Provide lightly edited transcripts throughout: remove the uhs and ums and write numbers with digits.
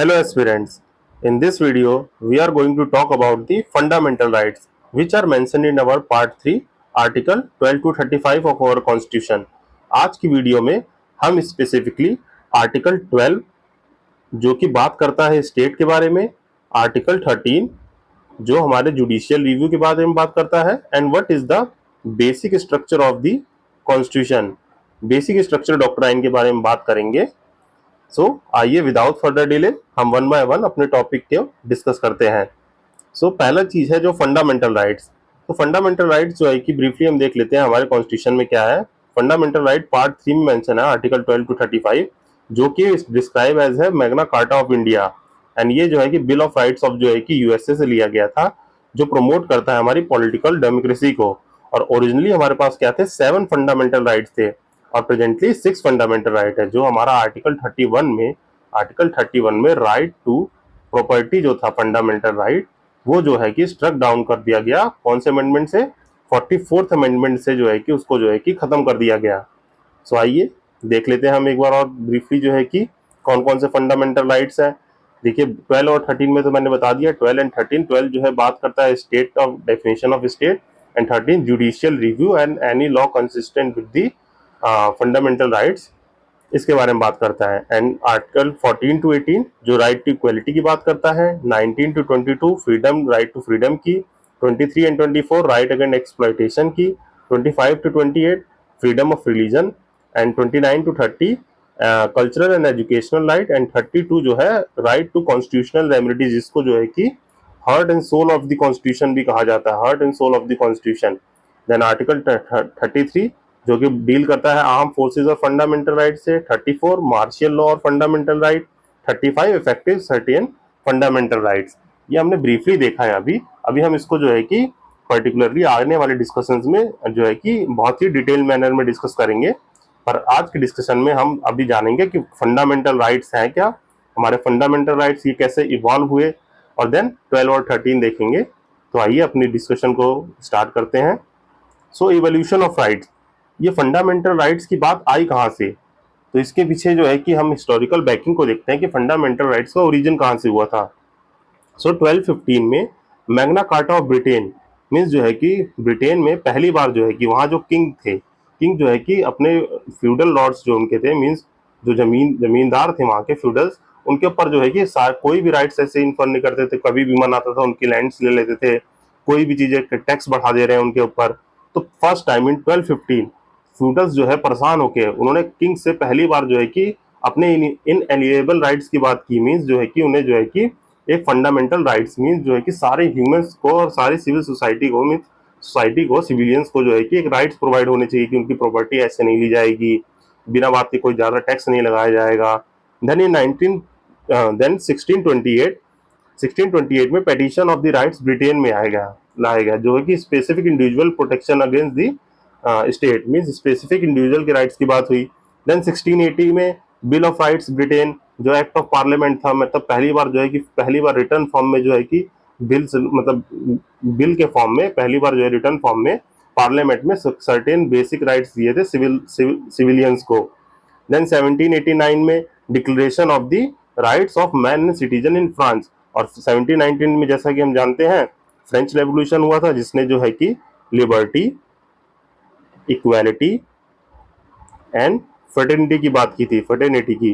Hello aspirants. In this video, we are going to talk about the fundamental rights which are mentioned in our part 3 article 12 to 35 of our constitution. आज की video में हम specifically article 12 जो कि बात करता है state के बारे में, आर्टिकल 13 जो हमारे जुडिशियल रिव्यू के बारे में बात करता है and what is the basic structure of the constitution, basic structure doctrine के बारे में बात करेंगे। आइए विदाउट फर्दर डिले हम वन बाय वन अपने टॉपिक को डिस्कस करते हैं। पहला चीज है जो फंडामेंटल राइट्स। तो फंडामेंटल राइट्स जो है कि ब्रीफली हम देख लेते हैं हमारे कॉन्स्टिट्यूशन में क्या है। फंडामेंटल राइट पार्ट 3 में मेंशन है आर्टिकल 12 टू 35 जो कि डिस्क्राइब एज है Magna carta of India and ये जो है कि बिल ऑफ राइट्स ऑफ जो है कि यूएसए से लिया गया था, जो प्रमोट करता है हमारी पॉलिटिकल डेमोक्रेसी को। और ओरिजिनली हमारे पास क्या थे, 7 फंडामेंटल राइट्स थे और प्रेजेंटली 6 फंडामेंटल राइट है। जो हमारा आर्टिकल 31 में राइट टू प्रॉपर्टी जो था फंडामेंटल राइट, वो जो है कि स्ट्रक डाउन कर दिया गया। कौन से अमेंडमेंट से? 44th अमेंडमेंट से जो है कि उसको जो है कि खत्म कर दिया गया। आइए देख लेते हैं हम एक बार और ब्रीफली जो है कि कौन कौन से फंडामेंटल राइट्स हैं। देखिए 12 और 13 में तो मैंने बता दिया, 12 एंड 13। 12 जो है बात करता है state of definition of state and 13 judicial review and any law consistent with the fundamental rights, इसके बारे में बात करता है। एंड आर्टिकल 14 टू 18 जो राइट टू इक्वलिटी की बात करता है, 19 to 22 freedom, right to freedom की, 23 एंड 24 राइट अगेंस्ट एक्सप्लॉयटेशन की, 25 to 28 freedom of religion and 29 to 30 cultural and educational right and 32 जो है राइट टू कॉन्स्टिट्यूशनल रेमेडीज, जिसको जो है कि heart and soul of the constitution भी कहा जाता है, heart and soul of the constitution. Then article 33 जो कि डील करता है आर्म फोर्सेस और फंडामेंटल राइट से, 34 मार्शियल लॉ और fundamental right, 35 effective certain fundamental rights. ये हमने ब्रीफली देखा है अभी हम इसको जो है कि पर्टिकुलरली आने वाले डिस्कशंस में जो है कि बहुत ही डिटेल मैनर में डिस्कस करेंगे। पर आज के डिस्कशन में हम अभी जानेंगे कि फंडामेंटल राइट्स हैं क्या, हमारे फंडामेंटल राइट्स ये कैसे इवॉल्व हुए, और देन 12 और 13 देखेंगे। तो आइए अपनी डिस्कशन को स्टार्ट करते हैं। इवोल्यूशन ऑफ राइट्स, ये फंडामेंटल राइट्स की बात आई कहाँ से? तो इसके पीछे जो है कि हम हिस्टोरिकल बैकिंग को देखते हैं कि फंडामेंटल राइट्स का ओरिजिन कहाँ से हुआ था। 1215 में Magna carta of Britain, means जो है कि ब्रिटेन में पहली बार जो है कि वहाँ जो किंग जो है कि अपने फ्यूडल लॉर्ड्स जो उनके थे, मीन्स जो जमींदार थे वहाँ के फ्यूडल्स, उनके ऊपर जो है कि कोई भी राइट्स ऐसे इन्फर नहीं करते थे। कभी भी मन आता था उनकी लैंड्स ले लेते थे, कोई भी चीजें टैक्स बढ़ा दे रहे हैं उनके ऊपर। तो फर्स्ट टाइम इन 1215 फ्यूडल्स जो है परेशान होके उन्होंने किंग से पहली बार जो है कि अपने इनएलिएबल राइट्स की बात की। मीन्स जो है कि उन्हें जो है कि एक फंडामेंटल राइट्स, मीन्स जो है कि सारे ह्यूमंस को और सारी सिविल सोसाइटी को, मीन्स सोसाइटी को, सिविलियंस को जो है कि एक राइट्स प्रोवाइड होने चाहिए कि उनकी प्रॉपर्टी ऐसे नहीं ली जाएगी, बिना बात के कोई ज्यादा टैक्स नहीं लगाया जाएगा। देन इन 1628 में petition of the rights Britain में लाया गया जो है कि specific individual protection against the state, means specific individual के राइट्स की बात हुई। देन 1680 में बिल ऑफ राइट्स ब्रिटेन, जो एक्ट ऑफ पार्लियामेंट था, मतलब पहली बार रिटर्न फॉर्म में जो है कि बिल के फॉर्म में पहली बार जो है रिटर्न फॉर्म में पार्लियामेंट में सर्टेन बेसिक राइट्स दिए थे सिविलियंस को। देन 1789 में declaration of the rights of man and citizen in France, और 1719 में जैसा कि हम जानते हैं फ्रेंच रेवोल्यूशन हुआ था, जिसने जो है कि लिबर्टी, इक्वालिटी एंड फ्रेटर्निटी की बात की थी, फ्रेटर्निटी की।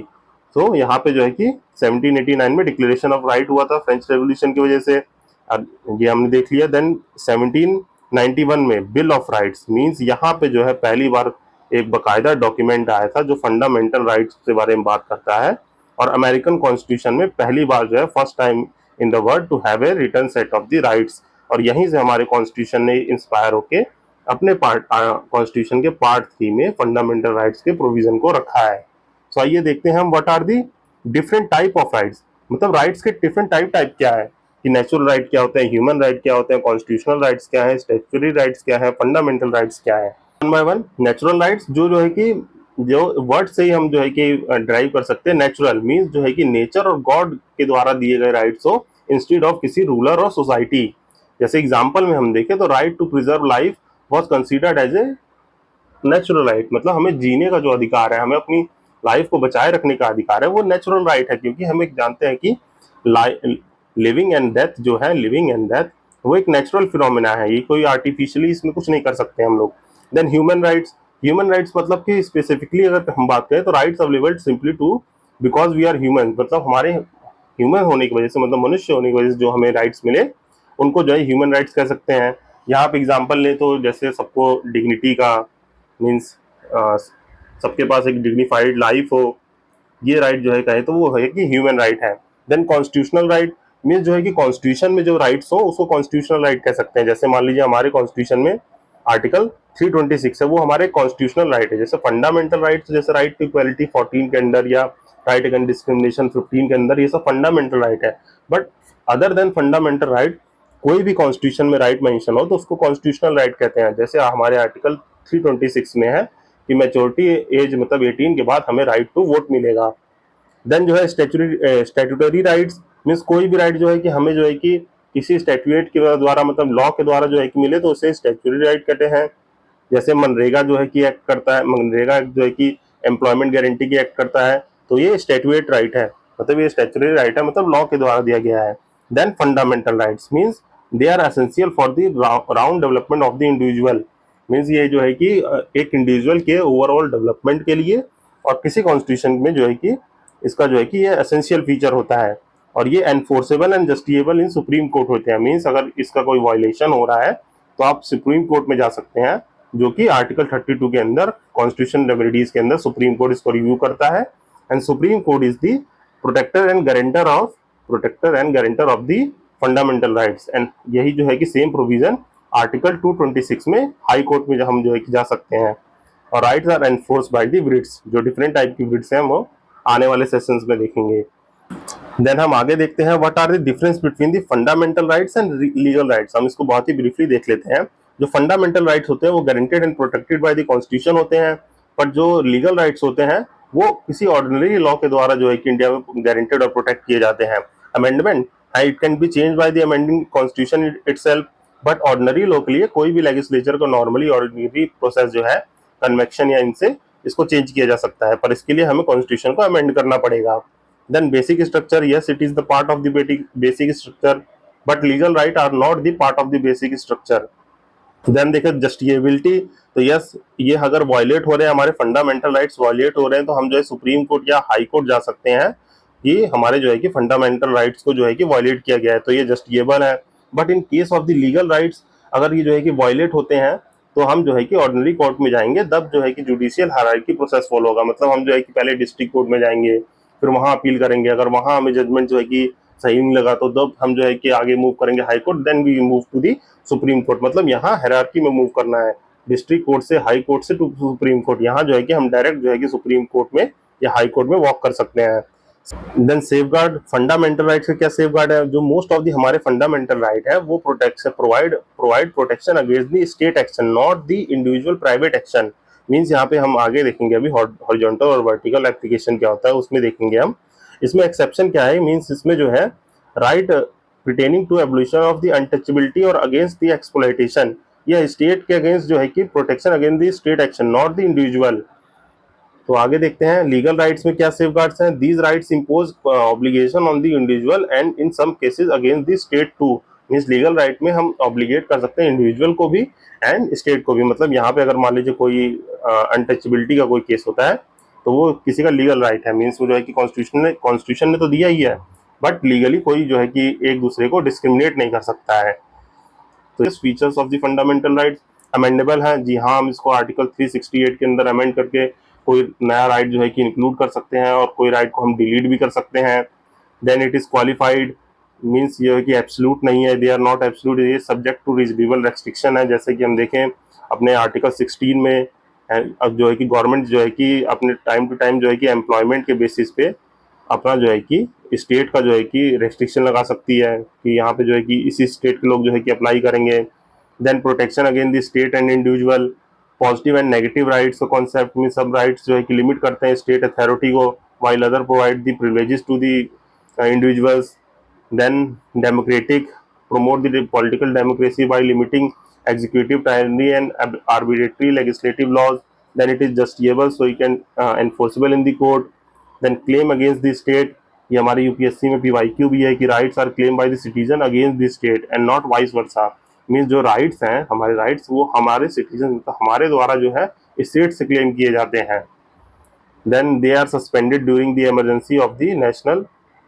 तो यहाँ पे जो है कि 1789 में डिक्लेरेशन ऑफ राइट हुआ था फ्रेंच रेवोल्यूशन की वजह से, अब ये हमने देख लिया। देन 1791 में बिल ऑफ राइट्स, मींस यहाँ पे जो है पहली बार एक बकायदा डॉक्यूमेंट आया था जो फंडामेंटल राइट्स के बारे में बात करता है, और अमेरिकन कॉन्स्टिट्यूशन में पहली बार जो है first time in the world to have a written set of the rights. और यहीं से हमारे कॉन्स्टिट्यूशन ने इंस्पायर होके अपने कॉन्स्टिट्यूशन के पार्ट 3 में फंडामेंटल राइट्स के प्रोविजन को रखा है। आइए देखते हैं हम what are the different type of rights, मतलब राइट्स के डिफरेंट टाइप क्या है, कि नेचुरल राइट क्या होते हैं, ह्यूमन राइट क्या होते हैं, कॉन्स्टिट्यूशनल राइट्स क्या है, स्टैट्यूटरी राइट्स क्या है, फंडामेंटल राइट्स क्या है। One by one. Natural rights जो है कि जो वर्ड से ही हम जो है कि ड्राइव कर सकते हैं। नेचुरल मीन्स जो है कि नेचर और गॉड के द्वारा दिए गए राइट्स हो, इंस्टेड ऑफ किसी रूलर और सोसाइटी। जैसे एग्जाम्पल में हम देखें तो right to preserve life was considered as a natural right, मतलब हमें जीने का जो अधिकार है, हमें अपनी लाइफ को बचाए रखने का अधिकार है वो नेचुरल राइट है, क्योंकि हम एक जानते हैं कि लिविंग एंड डेथ जो है, लिविंग एंड डेथ वो एक नेचुरल फिनोमिना है, ये कोई आर्टिफिशियली इसमें कुछ नहीं कर सकते हम लोग। देन ह्यूमन राइट्स मतलब कि स्पेसिफिकली अगर हम बात करें तो rights available simply to because we are human, मतलब हमारे ह्यूमन होने की वजह से, मतलब मनुष्य होने की वजह से जो हमें राइट्स मिले उनको जो है ह्यूमन राइट्स कह सकते हैं। यहाँ आप एग्जांपल ले तो जैसे सबको डिग्निटी का मीन्स सबके पास एक डिग्निफाइड लाइफ हो, ये राइट जो है कहे तो वो है कि ह्यूमन राइट है। देन कॉन्स्टिट्यूशनल राइट मीन्स जो है कि कॉन्स्टिट्यूशन में जो राइट्स हो उसको कॉन्स्टिट्यूशनल राइट कह सकते हैं। जैसे मान लीजिए हमारे कॉन्स्टिट्यूशन में आर्टिकल 326 है, वो हमारे कॉन्स्टिट्यूशनल राइट है। जैसे फंडामेंटल राइट्स जैसे राइट टू इक्वालिटी 14 के अंदर या राइट अगेंस्ट डिस्क्रिमिनेशन 15 के अंदर, ये सब फंडामेंटल राइट है। But other than fundamental right कोई भी कॉन्स्टिट्यूशन में राइट मेंशन हो तो उसको कॉन्स्टिट्यूशनल राइट कहते हैं। जैसे हमारे आर्टिकल 326 में है कि मैच्योरिटी एज मतलब 18 के बाद हमें राइट टू वोट मिलेगा। देन जो है स्टैट्यूटरी राइट्स मीन्स कोई भी राइट जो है कि हमें जो है कि किसी स्टैट्यूट के द्वारा मतलब लॉ के द्वारा जो है कि मिले तो उसे स्टैट्यूटरी राइट कहते हैं। जैसे मनरेगा जो है कि एक्ट करता है, मनरेगा जो है कि एम्प्लॉयमेंट गारंटी की एक्ट करता है, तो ये स्टैट्यूट राइट है, मतलब ये स्टैट्यूटरी राइट है, मतलब लॉ के द्वारा दिया गया है। Then fundamental rights means they are essential for the round development of the individual, means ये जो है कि एक इंडिविजुअल के ओवरऑल डेवलपमेंट के लिए और किसी कॉन्स्टिट्यूशन में जो है कि इसका जो है कि ये एसेंशियल फीचर होता है। और ये enforceable and justiciable in supreme court होते हैं, मीन्स अगर इसका कोई वायलेशन हो रहा है तो आप सुप्रीम कोर्ट में जा सकते हैं, जो कि आर्टिकल 32 के अंदर कॉन्स्टिट्यूशन रेमेडीज के अंदर सुप्रीम कोर्ट इसको रिव्यू करता है। And supreme court is the protector and guarantor of the fundamental rights. And यही जो है कि सेम प्रोविजन आर्टिकल 226 में हाई कोर्ट में हम जो है कि जा सकते हैं। और rights are enforce by the writs, जो डिफरेंट टाइप की ब्रिट्स हैं वो आने वाले सेशंस में देखेंगे। देन हम आगे देखते हैं what are the difference between the fundamental rights and legal rights. हम इसको बहुत ही ब्रीफली देख लेते हैं। जो फंडामेंटल राइट्स होते हैं वो guaranteed and protected by the constitution होते हैं, बट जो लीगल राइट्स होते हैं वो किसी ऑर्डिनरी लॉ के द्वारा जो है कि इंडिया में गारंटेड और प्रोटेक्ट किए जाते हैं। Amendment it can be change by the amending constitution itself, but ordinary law के लिए कोई भी लेजिस्लेचर को नॉर्मली ऑर्डिनरी प्रोसेस जो है कन्वेक्शन या इनसे इसको चेंज किया जा सकता है, पर इसके लिए हमें कॉन्स्टिट्यूशन को अमेंड करना पड़ेगा। Then basic structure, yes, it is the part of the basic structure, but legal right are not the part of the basic structure. Then देखिए जस्टिएबिलिटी, तो यस ये अगर वायलेट हो रहे हैं हमारे फंडामेंटल राइट्स वायलेट हो रहे हैं तो हम जो है सुप्रीम कोर्ट या हाई कोर्ट जा सकते हैं कि हमारे जो है कि फंडामेंटल राइट्स को जो है कि वायलेट किया गया है, तो ये जस्टिएबल है। But in case of the legal rights अगर ये जो है कि वायलेट होते हैं तो हम जो है कि ऑर्डिनरी कोर्ट में जाएंगे, तब जो है कि जुडिशियल हायरार्की प्रोसेस फॉलो होगा, मतलब हम जो है कि पहले डिस्ट्रिक्ट कोर्ट में जाएंगे, फिर वहां अपील करेंगे, अगर वहां हमें जजमेंट जो है कि सही नहीं लगा तो तब हम जो है कि आगे मूव करेंगे high court, then we move to the supreme court. मतलब यहाँ हायरार्की में मूव करना है, डिस्ट्रिक्ट कोर्ट से हाई कोर्ट से टू सुप्रीम कोर्ट, यहाँ जो है कि हम डायरेक्ट जो है कि सुप्रीम कोर्ट में या हाई कोर्ट में वॉक कर सकते हैं। Then safeguard, fundamental rights का क्या सेफ गार्ड है? जो मोस्ट ऑफ दी हमारे फंडामेंटल राइट है वो protection provide protection against the state action, not the individual private action. Means यहाँ पे हम आगे देखेंगे, अभी हॉरिजॉन्टल और वर्टिकल एप्लीकेशन क्या होता है उसमें देखेंगे हम। इसमें एक्सेप्शन क्या है, मीन्स इसमें जो है right pertaining to abolition of the untouchability और against the exploitation, यह स्टेट के अगेंस्ट जो है कि protection against the state action not the individual. तो आगे देखते हैं लीगल राइट्स में क्या सेफगार्ड्स हैं। These rights impose obligation on the individual and in some cases against the state to, means legal right में हम ऑब्लिगेट कर सकते हैं इंडिविजुअल को भी एंड स्टेट को भी। मतलब यहाँ पे अगर मान लीजिए कोई अनटचेबिलिटी का कोई केस होता है तो वो किसी का लीगल राइट है, मीन्स वो जो है कि कॉन्स्टिट्यूशन ने तो दिया ही है, बट लीगली कोई जो है कि एक दूसरे को डिस्क्रिमिनेट नहीं कर सकता है। तो इस features of the fundamental rights amendable है, जी हाँ, हम इसको आर्टिकल 368 के अंदर अमेंड करके कोई नया राइट जो है कि इंक्लूड कर सकते हैं और कोई राइट को हम डिलीट भी कर सकते हैं। Then it is qualified, means ये है कि एब्सोल्यूट नहीं है, दे आर नॉट एब्सोल्यूट, ये सब्जेक्ट टू रिजनेबल रेस्ट्रिक्शन है। जैसे कि हम देखें अपने आर्टिकल 16 में, अब जो है कि गवर्नमेंट जो है कि अपने टाइम टू टाइम जो है कि एम्प्लॉयमेंट के बेसिस पे अपना जो है कि स्टेट का जो है कि रेस्ट्रिक्शन लगा सकती है कि यहाँ पे जो है कि इसी स्टेट के लोग जो है कि अप्लाई करेंगे। Then protection against the state and individual, positive and negative rights का कॉन्सेप्ट में सब राइट्स जो है कि लिमिट करते हैं स्टेट अथॉरिटी को, while other provide the privileges to the individuals. Then democratic, promote the political democracy by limiting executive tyranny and arbitrary legislative laws, then it is justiciable so you can enforceable in the court, then claim against the state, ये हमारे UPSC में PYQ भी है कि rights are claim by the citizen against the state and not vice versa, means जो rights हैं हमारे rights वो हमारे सिटीजन मतलब हमारे द्वारा जो है स्टेट से क्लेम किए जाते हैं। then they are suspended during the emergency of the national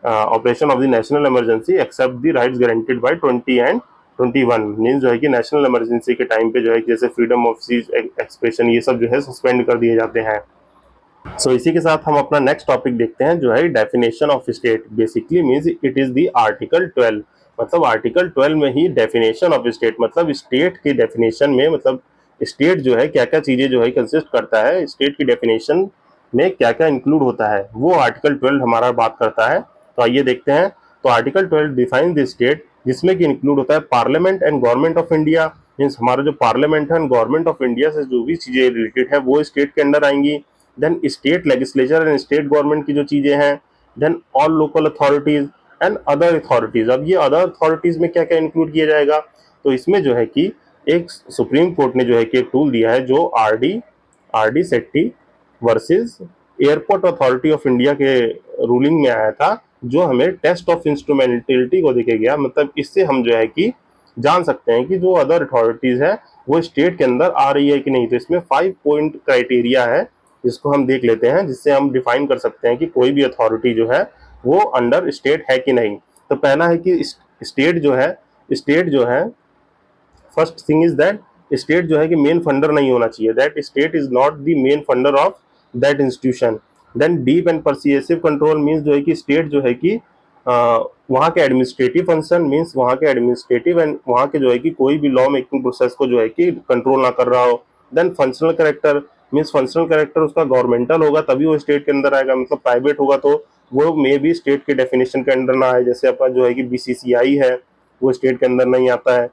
operation of the national emergency except the rights guaranteed by 20 and 21, means जो है कि नेशनल इमरजेंसी के टाइम पे जो है जैसे फ्रीडम ऑफ स्पीच एक्सप्रेशन ये सब जो है सस्पेंड कर दिए जाते हैं। सो इसी के साथ हम अपना नेक्स्ट टॉपिक देखते हैं जो है definition of state. Basically means it is the article 12, मतलब आर्टिकल 12 में ही डेफिनेशन ऑफ स्टेट, मतलब स्टेट की डेफिनेशन में मतलब स्टेट जो है क्या क्या चीजें जो है कंसिस्ट करता है, स्टेट की डेफिनेशन में क्या क्या इंक्लूड होता है, वो आर्टिकल 12 हमारा बात करता है। तो आइए देखते हैं। तो आर्टिकल 12 डिफाइन द स्टेट, जिसमें कि इंक्लूड होता है parliament and government of India, means हमारा जो पार्लियामेंट है गवर्नमेंट ऑफ इंडिया से जो भी चीजें रिलेटेड है वो स्टेट के अंदर आएंगी। Then state legislature and state government की जो चीजें हैं, then all local authorities and other authorities. अब ये अदर अथॉरिटीज में क्या क्या इंक्लूड किया जाएगा, तो इसमें जो है कि एक सुप्रीम कोर्ट ने जो है कि एक टूल दिया है जो R D Shetty versus airport authority of India के रूलिंग में आया था, जो हमें टेस्ट ऑफ इंस्ट्रूमेंटेलिटी को देके गया। मतलब इससे हम जो है कि जान सकते हैं कि जो अदर अथॉरिटीज है वो स्टेट के अंदर आ रही है कि नहीं। तो इसमें 5 पॉइंट क्राइटेरिया है जिसको हम देख लेते हैं, जिससे हम डिफाइन कर सकते हैं कि कोई भी अथॉरिटी जो है वो अंडर स्टेट है कि नहीं। तो पहला है कि स्टेट जो है first thing is that state जो है कि मेन फंडर नहीं होना चाहिए, that state is not the main funder of that institution. Then deep and pervasive control, means जो है कि स्टेट जो है कि वहाँ के एडमिनिस्ट्रेटिव फंक्शन, मीन्स वहाँ के एडमिनिस्ट्रेटिव एंड वहाँ के जो है कि कोई भी लॉ मेकिंग प्रोसेस को जो है कि कंट्रोल ना कर रहा हो। Then functional character, means functional character उसका गवर्नमेंटल होगा तभी वो स्टेट के अंदर आएगा, मतलब प्राइवेट होगा तो वो मे भी स्टेट के डेफिनेशन के अंदर ना आए। जैसे अपना जो है कि बीसीसीआई है वो स्टेट के अंदर नहीं आता है।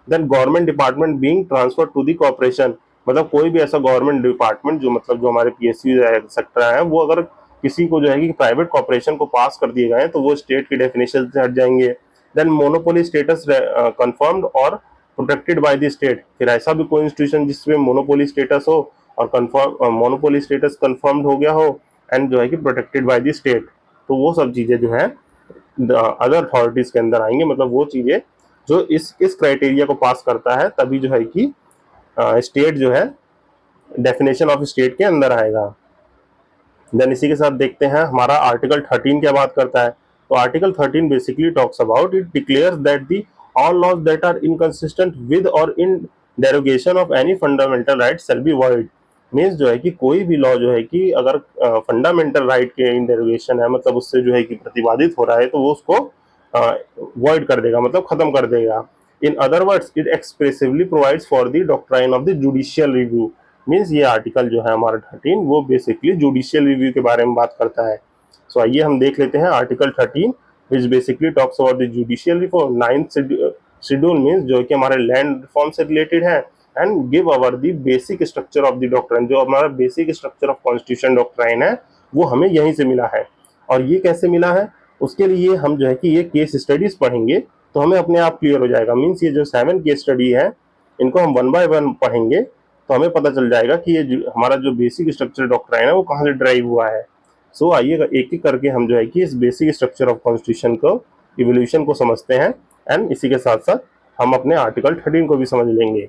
Then government department being transfer to the corporation, मतलब कोई भी ऐसा गवर्नमेंट डिपार्टमेंट जो मतलब जो हमारे पीएसयू सेक्टर है वो अगर किसी को जो है कि प्राइवेट कॉर्पोरेशन को पास कर दिए गए तो वो स्टेट की डेफिनेशन से हट जाएंगे। देन मोनोपोली स्टेटस कंफर्म्ड और प्रोटेक्टेड बाय द स्टेट, फिर ऐसा भी कोई इंस्टीट्यूशन जिसमें मोनोपोली स्टेटस हो और कंफर्म मोनोपोली स्टेटस कंफर्म्ड हो गया हो एंड जो है कि प्रोटेक्टेड बाय द स्टेट, तो वो सब चीजें जो है अदर अथॉरिटीज के अंदर आएंगे। मतलब वो चीजें जो इस क्राइटेरिया को पास करता है तभी जो है कि स्टेट जो है डेफिनेशन ऑफ स्टेट के अंदर आएगा। देन इसी के साथ देखते हैं हमारा आर्टिकल 13 क्या बात करता है। तो article 13 basically talks about, it declares that the all laws that are inconsistent with or in derogation of any fundamental right shall be void, means जो है कि कोई भी लॉ जो है कि अगर फंडामेंटल राइट के इन डेरोगेशन है, मतलब उससे जो है कि प्रतिपादित हो रहा है तो वो उसको वॉइड कर देगा, मतलब खत्म कर देगा। In other words it expressively provides for the doctrine of the judicial review, means ये आर्टिकल जो है हमारा 13 वो बेसिकली जुडिशियल रिव्यू के बारे में बात करता है। सो आइए हम देख लेते हैं article 13 which basically talks about the judicial reform. 9th schedule means जो कि हमारे लैंड रिफॉर्म से रिलेटेड है and give our the basic structure of the doctrine, जो हमारा basic structure of constitution doctrine है वो हमें यहीं से मिला है। और ये कैसे मिला है उसके लिए हम जो है कि ये केस स्टडीज पढ़ेंगे तो हमें अपने आप क्लियर हो जाएगा। मीन्स ये जो 7 केस स्टडी है इनको हम 1 बाय 1 पढ़ेंगे तो हमें पता चल जाएगा कि ये हमारा जो बेसिक स्ट्रक्चर डॉक्ट्राइन है वो कहाँ से ड्राइव हुआ है। सो आइए एक एक करके हम जो है कि इस बेसिक स्ट्रक्चर ऑफ कॉन्स्टिट्यूशन को इवोल्यूशन को समझते हैं एंड इसी के साथ साथ हम अपने आर्टिकल 13 को भी समझ लेंगे।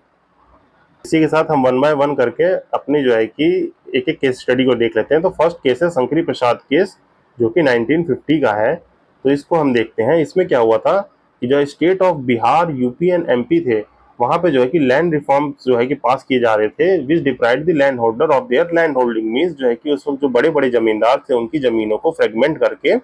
इसी के साथ हम 1 बाय 1 करके अपनी जो है कि एक एक केस स्टडी को देख लेते हैं। तो फर्स्ट केस है शंकरी प्रसाद केस जो कि 1950 का है। तो इसको हम देखते हैं। इसमें क्या हुआ था कि जो state of Bihar, UP and MP थे वहां पे जो है कि लैंड रिफॉर्म्स जो है कि पास किए जा रहे थे which deprived the land holder of their land holding, means जो है कि उस वक्त जो बड़े बड़े जमींदार थे उनकी जमीनों को फ्रेगमेंट करके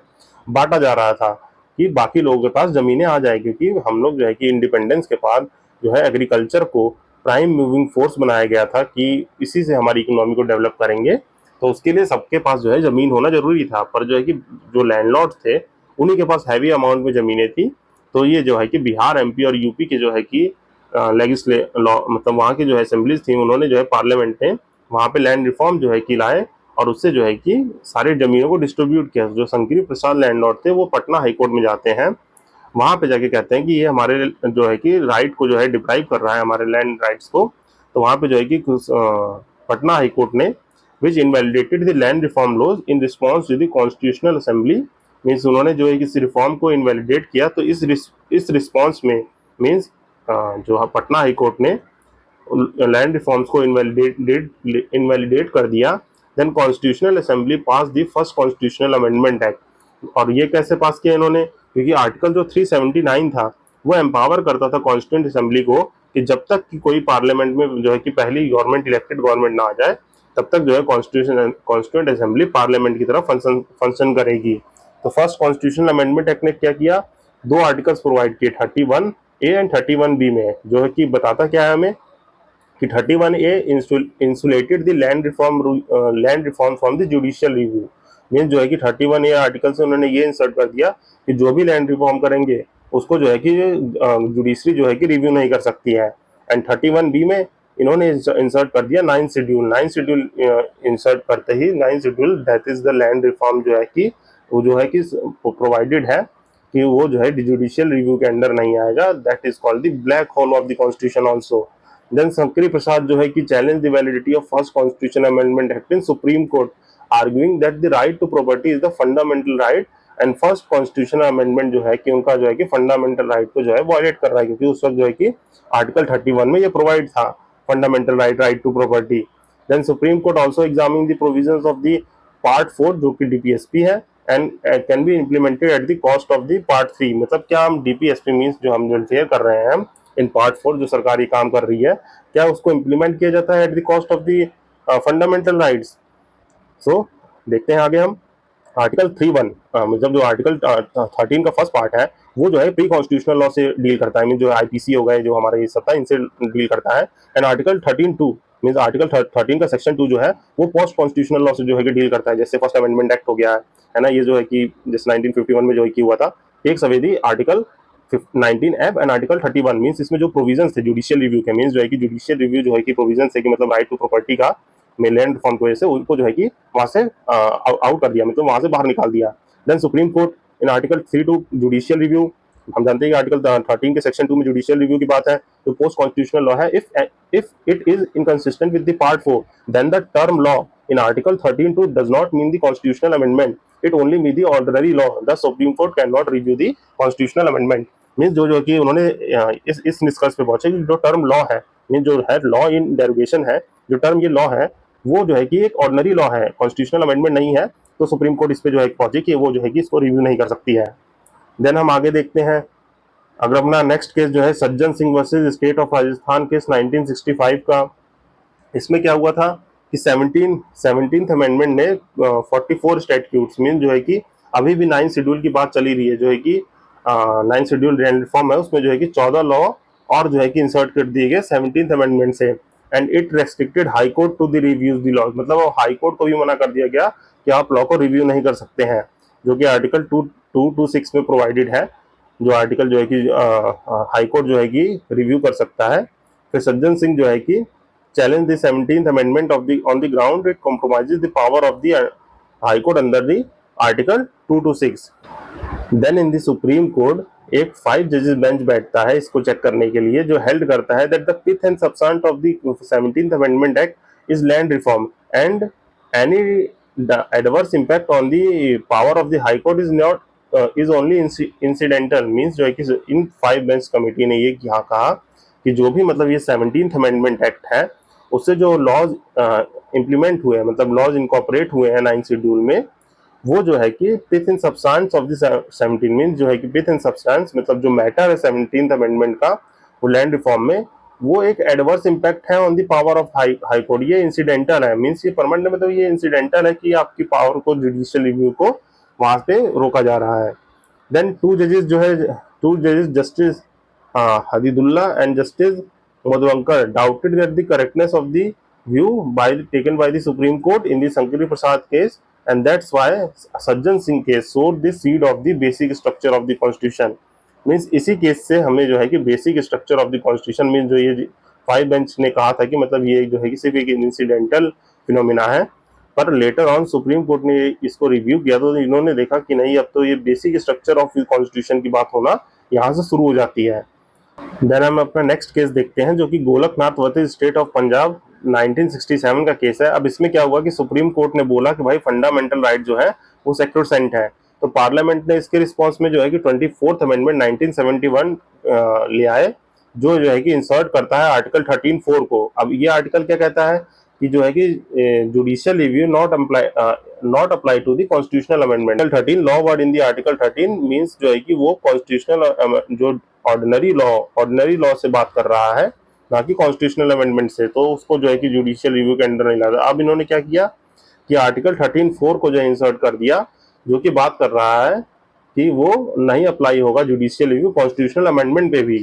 बांटा जा रहा था कि बाकी लोगों के पास जमीनें आ जाए, क्योंकि हम लोग जो है कि इंडिपेंडेंस के बाद जो है एग्रीकल्चर को प्राइम मूविंग फोर्स बनाया गया था कि इसी से हमारी इकोनॉमी को डेवलप करेंगे। तो उसके लिए सबके पास जो है जमीन होना जरूरी था, पर जो है कि जो लैंडलॉर्ड थे उन्हीं के पास हैवी अमाउंट में जमीनें थी। तो ये जो है कि बिहार, एमपी और यूपी के जो है कि लेजिस्ले लॉ मतलब वहाँ की जो असेंबलीज थी उन्होंने जो है पार्लियामेंट में वहाँ पे लैंड रिफॉर्म जो है कि लाए और उससे जो है कि सारी जमीनों को डिस्ट्रीब्यूट किया। जो शंकरी प्रसाद लैंडलॉर्ड थे वो पटना हाईकोर्ट में जाते हैं, वहां पे जाके कहते हैं कि ये हमारे जो है कि राइट को जो है डिप्राइव कर रहा है, हमारे लैंड राइट्स को। तो वहां पे जो है कि पटना हाई कोर्ट ने which invalidated the land reform laws in response to the constitutional assembly. Means उन्होंने जो है किसी रिफॉर्म को इनवैलिडेट किया, तो इस रिस्पॉन्स में मीन्स जो पटना हाई कोर्ट ने लैंड रिफॉर्म्स को इनवैलिडेट कर दिया। Then constitutional assembly pass the first constitutional amendment act. और ये कैसे पास किया इन्होंने, क्योंकि आर्टिकल जो 379 था वो एम्पावर करता था कॉन्स्टिट्यूंट असेंबली को कि जब तक कि कोई पार्लियामेंट में जो है कि पहली गवर्नमेंट इलेक्टेड गवर्नमेंट ना आ जाए, तब तक जो है कॉन्स्टिट्यूंट असेंबली पार्लियामेंट की तरह फंक्शन करेगी। तो फर्स्ट कॉन्स्टिट्यूशनल अमेंडमेंट एक्ट ने क्या किया, दो आर्टिकल्स प्रोवाइड किए 31A एंड 31B में, जो है कि बताता क्या है हमें कि 31A insulated the land reform from the judicial review. Mean जो है कि 31A आर्टिकल से उन्होंने ये इंसर्ट कर दिया कि जो भी लैंड रिफॉर्म करेंगे उसको जो है कि जुडिशरी जो है कि रिव्यू नहीं कर सकती है। एंड 31B में इन्होंने इंसर्ट कर दिया 9 शेड्यूल इंसर्ट करते ही 9 schedule that is the land reform जो है कि वो जो है कि प्रोवाइडेड है कि वो जो है जुडिशियल रिव्यू के अंडर नहीं आएगा। That is called the black hole of the constitution also. Then Shankari Prasad जो है कि challenge the validity of first constitution amendment act in supreme court, arguing that the right to property is the fundamental right and first constitution amendment जो है कि उनका जो है कि फंडामेंटल राइट को जो है वायलेट कर रहा है, क्योंकि उस वक्त जो है कि आर्टिकल 31 में ये प्रोवाइड था fundamental right to property. Then supreme court also examining the provisions of the part 4 जो कि डीपीएसपी है and can be implemented at the cost of the part 3। मतलब क्या हम डीपीएसपी मींस जो हम वेलफेयर कर रहे हैं इन पार्ट 4 जो सरकार ये काम कर रही है, क्या उसको इम्प्लीमेंट किया जाता है at the cost of the fundamental rights. So देखते हैं आगे हम आर्टिकल 31, मतलब जो आर्टिकल 13 का फर्स्ट पार्ट है वो जो है प्री कॉन्स्टिट्यूशनल लॉ से डील करता है, मीन जो आईपीसी हो गए जो हमारे ये सब था इनसे डील करता है। एंड आर्टिकल 13(2) मीन आर्टिकल 13 का सेक्शन 2 जो है वो पोस्ट कॉन्स्टिट्यूशनल लॉ से जो है कि डील करता है, जैसे फर्स्ट अमेंडमेंट एक्ट हो गया है ना, ये जो है कि जैसे 1951 में जो है कि हुआ था एक सवेदी article 19F and article 31 means इसमें जो प्रोविजंस थे जुडिशियल रिव्यू के, मींस जो है कि जुडिशियल रिव्यू जो है कि प्रोविजंस है कि मतलब राइट टू प्रॉपर्टी का में लैंड रिफॉर्म की वजह से उनको जो है कि वहां से आउट कर दिया, मतलब वहां से बाहर निकाल दिया। Then supreme court in article 32 judicial review, हम जानते हैं कि आर्टिकल 13 के सेक्शन 2 में जुडिशियल रिव्यू की बात है, तो पोस्ट कॉन्स्टिट्यूशनल लॉ है if it is inconsistent with the part 4 then the term law in article 13(2) does not mean the constitutional amendment, it only mean the ordinary law, the supreme court can not review the constitutional amendment. Mean जो कि उन्होंने इस निष्कर्ष पे पहुंचे कि जो term law है मीन जो है लॉ इन डेरोगेशन है, जो टर्म ये लॉ है वो जो है कि एक ऑर्डिनरी लॉ है, कॉन्स्टिट्यूशनल अमेंडमेंट नहीं है, तो सुप्रीम कोर्ट इस पे जो है पहुंची कि वो जो है कि इसको रिव्यू नहीं कर सकती है। देन हम आगे देखते हैं अगर अपना नेक्स्ट केस जो है Sajjan Singh versus state of Rajasthan case 1965 का। इसमें क्या हुआ था कि 17th अमेंडमेंट ने 44 स्टैट्यूट्स मीन जो है कि अभी भी 9 शेड्यूल की बात चली रही है, जो है कि 9 शेड्यूल लैंड रिफॉर्म है उसमें जो है कि 14 लॉ और जो है कि इंसर्ट कर दिए गए 17th अमेंडमेंट से। And it restricted high court to the reviews the law, मतलब हाई कोर्ट को भी मना कर दिया गया कि आप लॉ को रिव्यू नहीं कर सकते हैं, जो कि आर्टिकल 226 में प्रोवाइडेड है, जो आर्टिकल जो है कि हाई कोर्ट जो है कि रिव्यू कर सकता है। फिर सज्जन सिंह जो है कि challenge the 17th amendment of the on the ground it compromises the power of the high court under the article 226। Then in the supreme court एक 5 जजेस बेंच बैठता है इसको चेक करने के लिए, जो हेल्ड करता है that the fifth and substance of the 17th amendment act is land reform and any adverse impact on the power of the high court is not is only incidental. Means जो है कि इन 5 bench committee ने ये कहा कि जो भी मतलब ये 17th अमेंडमेंट एक्ट है उससे जो लॉज इम्प्लीमेंट हुए मतलब लॉज इनकॉर्पोरेट हुए हैं 9 शेड्यूल में, वो जो है कि पिथ इन सब्सटेंस ऑफ द 17 मीन जो है कि पिथ इन सब्सटेंस मतलब जो मैटर है 17th अमेंडमेंट का वो लैंड रिफॉर्म में, वो एक एडवर्स इम्पैक्ट है on the power of high court. ये इंसिडेंटल है, मींस ये परमानेंट मतलब ये इंसिडेंटल है कि आपकी पावर को जुडिशियल रिव्यू को वहां पे रोका जा रहा है। देन 2 जजेस जो है 2 जजेस justice Hidayatullah and justice Mudholkar doubted that the correctness of the view taken by the Supreme Court in the Shankari Prasad case, and that's why Sajjan Singh case sowed the seed of the basic structure of the constitution। Means इसी case से हमें जो है कि basic structure of the constitution mean जो ये 5 bench ने कहा था कि मतलब ये जो है कि सिर्फ एक इंसिडेंटल फिनोमिना है, पर लेटर ऑन सुप्रीम कोर्ट ने इसको रिव्यू किया तो इन्होंने देखा कि नहीं अब तो ये बेसिक स्ट्रक्चर ऑफ कॉन्स्टिट्यूशन की बात होना यहाँ से शुरू हो जाती है। देन हम अपना नेक्स्ट केस देखते हैं जो कि Golaknath versus state of Punjab 1967 का केस है। अब इसमें क्या हुआ कि सुप्रीम कोर्ट ने बोला कि भाई फंडामेंटल राइट जो है वो सेक्रोसेंट है। तो पार्लियामेंट ने इसके रिस्पॉन्स में जो है कि 24th अमेंडमेंट 1971 ले आए, जो है कि इंसर्ट करता है आर्टिकल 13(4) को। अब ये आर्टिकल क्या कहता है कि जो है कि judicial review not apply to the constitutional amendment. 13 law word in the article 13 means जो है कि वो कॉन्स्टिट्यूशनल जो ऑर्डिनरी लॉ से बात कर रहा है, ना कि कॉन्स्टिट्यूशनल अमेंडमेंट से, तो उसको जो है कि जुडिशियल रिव्यू के अंडर नहीं लाता। अब इन्होंने क्या किया कि आर्टिकल 13(4) को जो इंसर्ट कर दिया, जो कि बात कर रहा है कि वो नहीं अप्लाई होगा जुडिशियल रिव्यू कॉन्स्टिट्यूशनल अमेंडमेंट पे भी।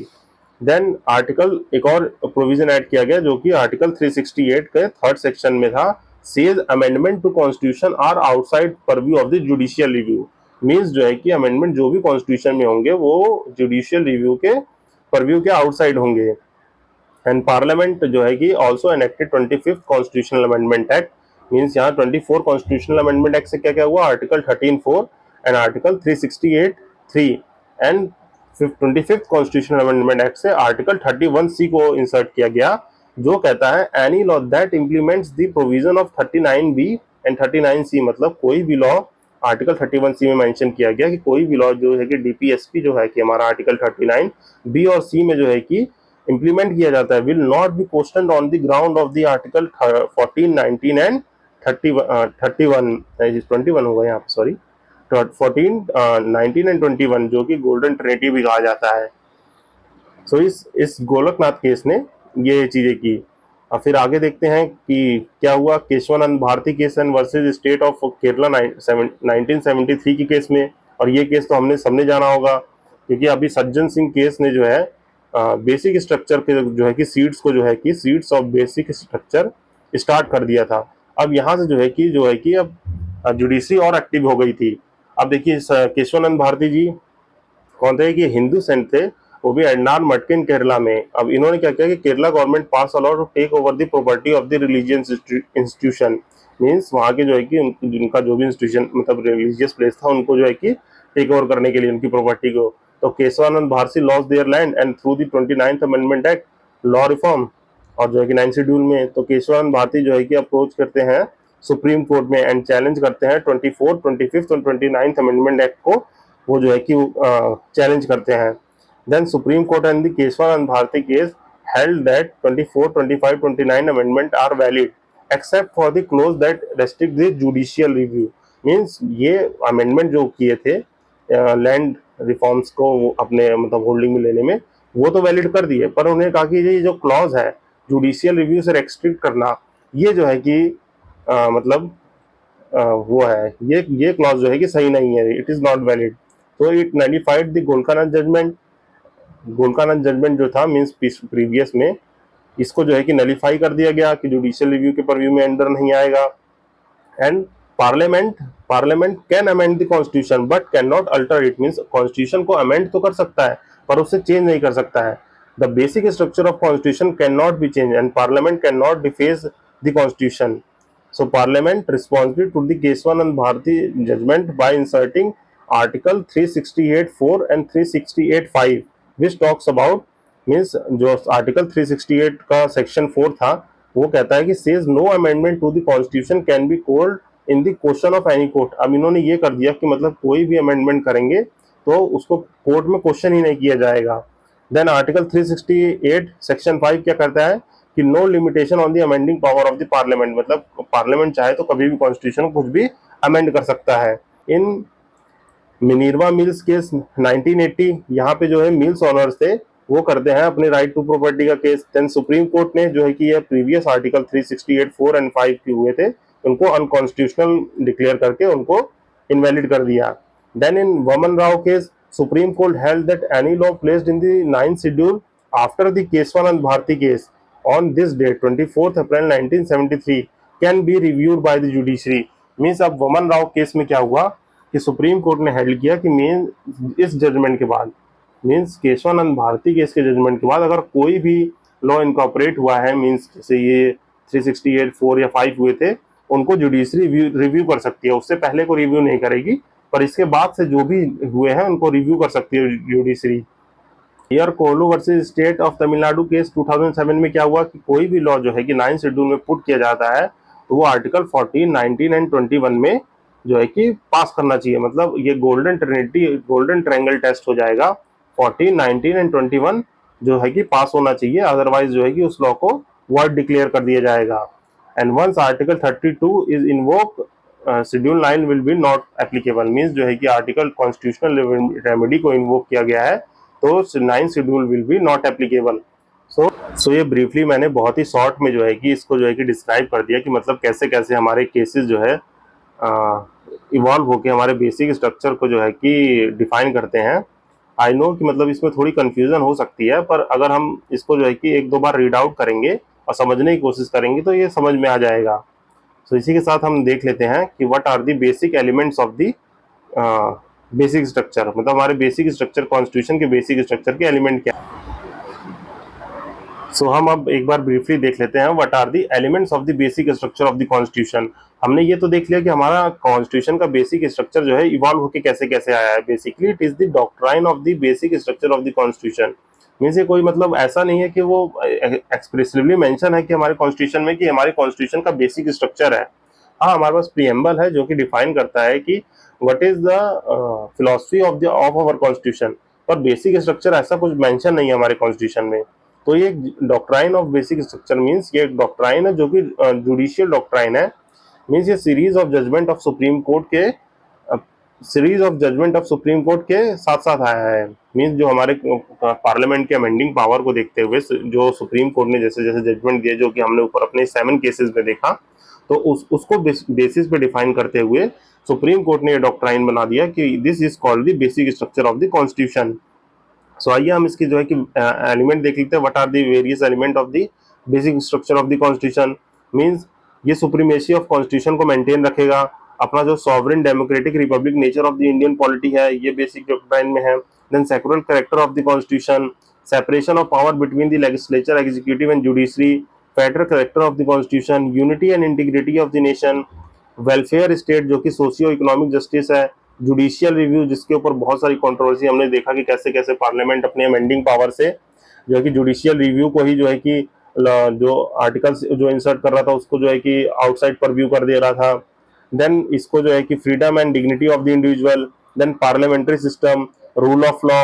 देन आर्टिकल एक और प्रोविजन ऐड किया गया जो कि आर्टिकल 368 के थर्ड सेक्शन में था, says amendment to constitution are outside purview of the judicial review. Means जो है कि अमेंडमेंट जो भी कॉन्स्टिट्यूशन में होंगे वो जुडिशियल रिव्यू के परव्यू के आउटसाइड होंगे। एंड पार्लियामेंट जो है कि also enacted 25th constitutional amendment act. Means यहाँ 24 कॉन्स्टिट्यूशनल अमेंडमेंट एक्ट से क्या क्या हुआ, article 13(4) and article 368(3) and 25th constitutional amendment act से आर्टिकल 31C को इंसर्ट किया गया, जो कहता है any law that implements the provision of 39B and 39C। मतलब कोई भी लॉ, आर्टिकल 31C में मेंशन किया गया कि कोई भी लॉ जो है कि डीपीएसपी जो है कि हमारा आर्टिकल 39B और सी में जो है कि इम्प्लीमेंट किया जाता है, will not be question on the ground of the article 14, 19 and 31 21 होगा यहाँ पे, सॉरी 14, 19 एंड 21, जो कि गोल्डन ट्रिनिटी भी कहा जाता है। सो इस गोलकनाथ केस ने ये चीजें की। अब फिर आगे देखते हैं कि क्या हुआ Kesavananda Bharati case and versus state of Kerala 1973 की केस में। और ये केस तो हमने सबने जाना होगा, क्योंकि अभी सज्जन सिंह केस ने जो है बेसिक स्ट्रक्चर के जो है कि seats of basic structure start कर दिया था। अब यहाँ से जो है कि अब जुडिशरी और एक्टिव हो गई थी। अब देखिए केशवानंद भारती जी कौन थे कि हिंदू सेंट थे, वो भी एडनार मटकिन केरला में। अब इन्होंने क्या किया कि Kerala government pass allowed to take over the property of the religious institution. Means वहाँ के जो है कि जिनका जो भी इंस्टीट्यूशन मतलब रिलीजियस प्लेस था, उनको जो है कि टेक ओवर करने के लिए उनकी प्रॉपर्टी को। तो Kesavananda Bharati lost their land and through the 29th amendment act law reform, और जो है कि 9 शेड्यूल में तो केशवानंद भारती जो है कि अप्रोच करते हैं सुप्रीम कोर्ट में एंड चैलेंज करते हैं 24, 25th और 29th अमेंडमेंट एक्ट को। वो जो है कि चैलेंज करते हैं। Then supreme court and the Kesavananda Bharati case held that 24, 25, 29 amendment are valid except for the clause that restrict the judicial review. Means ये अमेंडमेंट जो किए थे लैंड रिफॉर्म्स को अपने मतलब होल्डिंग में लेने में, वो तो वैलिड कर दिए, पर उन्हें कहा कि ये जो क्लॉज है जुडिशियल रिव्यू से रेस्ट्रिक्ट करना, ये जो है कि मतलब वो है, ये क्लॉज जो है कि सही नहीं है, इट इज नॉट वैलिड। तो it nullified the Golaknath judgment. Golaknath judgment जो था मींस प्रीवियस में, इसको जो है कि नलिफाई कर दिया गया कि जुडिशियल रिव्यू के परव्यू में अंडर नहीं आएगा। And parliament can amend the constitution but can not alter it. Means constitution को अमेंड तो कर सकता है, पर उससे चेंज नहीं कर सकता है। The basic structure of constitution can not be change and parliament can not deface the constitution. So Parliament responded to the Keswanand Bharati judgment by inserting Article 368(4) and 368(5), which talks about means जो article 368 का section 4 था, वो कहता है कि says no amendment to the constitution can be called in the question of any court. अब इन्होंने ये कर दिया कि मतलब कोई भी अमेंडमेंट करेंगे तो उसको कोर्ट में क्वेश्चन ही नहीं किया जाएगा। देन आर्टिकल 368 सेक्शन 5 क्या करता है कि no limitation on the amending power of the parliament. मतलब पार्लियामेंट चाहे तो कभी भी कॉन्स्टिट्यूशन कुछ भी अमेंड कर सकता है। इन मिनर्वा मिल्स केस 1980, यहाँ पे जो है मिल्स ऑनर्स थे, वो करते हैं अपने राइट टू प्रॉपर्टी का केस। देन सुप्रीम कोर्ट ने जो है कि ये प्रीवियस आर्टिकल 368, 4 एंड 5 के हुए थे, उनको अनकॉन्स्टिट्यूशनल डिक्लेयर करके उनको इनवैलिड कर दिया। Then in Waman Rao case supreme court held that any law placed in the 9th schedule after the Kesavananda Bharati case on this date 24th April 1973 can be reviewed by the judiciary। Means अब वमन Rao case में क्या हुआ कि supreme court ने held किया कि main इस जजमेंट के बाद, मीन्स केशवानंद भारती केस के जजमेंट के बाद अगर कोई भी लॉ इनकॉर्पोरेट हुआ है, मीन्स जैसे ये 368, 4 या 5 हुए थे, उनको जुडिशरी रिव्यू कर सकती है। उससे पहले को रिव्यू नहीं करेगी, पर इसके बाद से जो भी हुए हैं उनको रिव्यू कर सकती है judiciary. Here कोहलू versus state of Tamil Nadu case 2007 में क्या हुआ कि कोई भी लॉ जो है कि 9 शेड्यूल में पुट किया जाता है तो वो आर्टिकल 14, 19 एंड 21 में जो है कि पास करना चाहिए। मतलब ये गोल्डन ट्रायंगल टेस्ट हो जाएगा। 14, 19 एंड 21 जो है कि पास होना चाहिए, अदरवाइज जो है कि उस लॉ को वर्ड डिक्लेयर कर दिया जाएगा। And once article 32 is invoke, schedule 9 will be not applicable. Means जो है कि आर्टिकल कॉन्स्टिट्यूशनल रेमेडी को इन्वोक किया गया है तो 9 schedule will be not applicable. So ये ब्रीफली मैंने बहुत ही शॉर्ट में जो है कि इसको जो है कि डिस्क्राइब कर दिया कि मतलब कैसे कैसे हमारे केसेस जो है इवॉल्व होके हमारे बेसिक स्ट्रक्चर को जो है कि डिफाइन करते हैं। आई नो कि मतलब इसमें थोड़ी कंफ्यूजन हो सकती है, पर अगर हम इसको जो है कि एक दो बार रीड आउट करेंगे और समझने की कोशिश करेंगे तो ये समझ में आ जाएगा। तो इसी के साथ हम देख लेते हैं कि what are the basic elements of the basic structure. मतलब हमारे बेसिक स्ट्रक्चर, कॉन्स्टिट्यूशन के बेसिक स्ट्रक्चर के एलिमेंट क्या। सो हम अब एक बार ब्रीफली देख लेते हैं what are the elements of the basic structure of the constitution. हमने ये तो देख लिया कि हमारा कॉन्स्टिट्यूशन का बेसिक स्ट्रक्चर जो है इवॉल्व होके कैसे कैसे आया है। Basically it is the doctrine of the basic structure of the constitution. Means ये कोई मतलब ऐसा नहीं है कि वो एक्सप्रेसिवली मेंशन है कि हमारे कॉन्स्टिट्यूशन में कि हमारे कॉन्स्टिट्यूशन का बेसिक स्ट्रक्चर है। हाँ, हमारे पास प्रीएम्बल है जो कि डिफाइन करता है कि what is the philosophy of our constitution, पर बेसिक स्ट्रक्चर ऐसा कुछ मेंशन नहीं है हमारे कॉन्स्टिट्यूशन में। तो ये doctrine of basic structure means ये एक डॉक्ट्राइन है जो कि जुडिशियल डॉक्ट्राइन है। मीन्स ये series of judgment of supreme court के साथ साथ आया है। मीन्स जो हमारे पार्लियामेंट के अमेंडिंग पावर को देखते हुए जो सुप्रीम कोर्ट ने जैसे जैसे जजमेंट दिए, जो कि हमने ऊपर अपने 7 केसेस में देखा, तो उसको बेसिस पे डिफाइन करते हुए सुप्रीम कोर्ट ने ये डॉक्ट्राइन बना दिया कि this is called the basic structure of the constitution. So आइए हम इसकी जो है कि एलिमेंट देख लेते हैं। What are the various element of the basic structure of the constitution. Means ये सुप्रीमेसी ऑफ कॉन्स्टिट्यूशन को मेंटेन रखेगा। अपना जो sovereign democratic republic nature of the Indian polity है ये बेसिक डॉक्ट्राइन में है। Then secular character of the constitution, separation of power between the legislature, executive and judiciary, federal character of the constitution, unity and integrity of the nation, welfare state जो कि socio economic justice है, judicial review जिसके ऊपर बहुत सारी controversy हमने देखा कि कैसे कैसे पार्लियामेंट अपने अमेंडिंग पावर से जो है कि जुडिशियल रिव्यू को ही जो है कि जो आर्टिकल्स जो इंसर्ट कर रहा था उसको जो है कि आउटसाइड पर व्यू कर दे रहा था। देन इसको जो है कि freedom and dignity of the individual, then parliamentary system, rule of law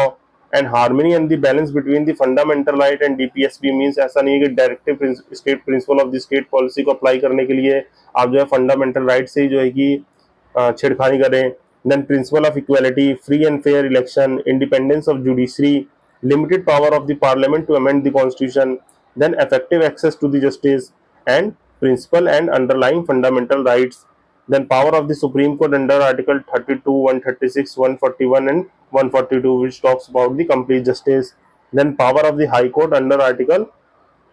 and harmony and the balance between the fundamental right and DPSP. Means ऐसा नहीं है कि directive state principle of the state policy को apply करने के लिए आप जो है फंडामेंटल राइट से ही जो है कि छेड़खानी करें। Then principle of equality, free and fair election, independence of judiciary, limited power of the parliament to amend the constitution, then effective access to the justice and principal and underlying fundamental rights, then power of the Supreme Court under Article 32, 136, 141 and 142 which talks about the complete justice, then power of the High Court under Article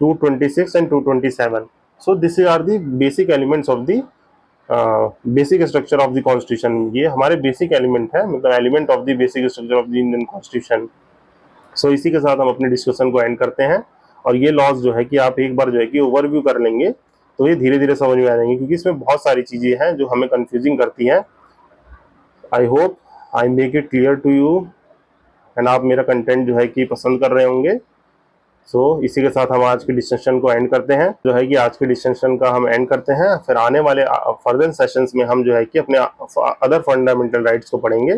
226 and 227. So these are the basic elements of the basic structure of the constitution. ये हमारे basic element है, मतलब element of the basic structure of the Indian constitution. So इसी के साथ हम अपने discussion को एंड करते हैं। और ये लॉज जो है कि आप एक बार जो है कि ओवरव्यू कर लेंगे तो ये धीरे धीरे समझ में आ जाएंगे, क्योंकि इसमें बहुत सारी चीजें हैं जो हमें कंफ्यूजिंग करती हैं। I hope I make it clear to you and आप मेरा कंटेंट जो है कि पसंद कर रहे होंगे। इसी के साथ हम आज के डिस्कशन को एंड करते हैं। जो है कि आज के डिस्कशन का हम एंड करते हैं, फिर आने वाले फर्दर सेशंस में हम जो है कि अपने अदर फंडामेंटल राइट्स को पढ़ेंगे।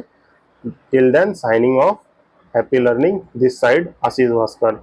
Till then signing off, happy learning, this side Ashish Bhaskar.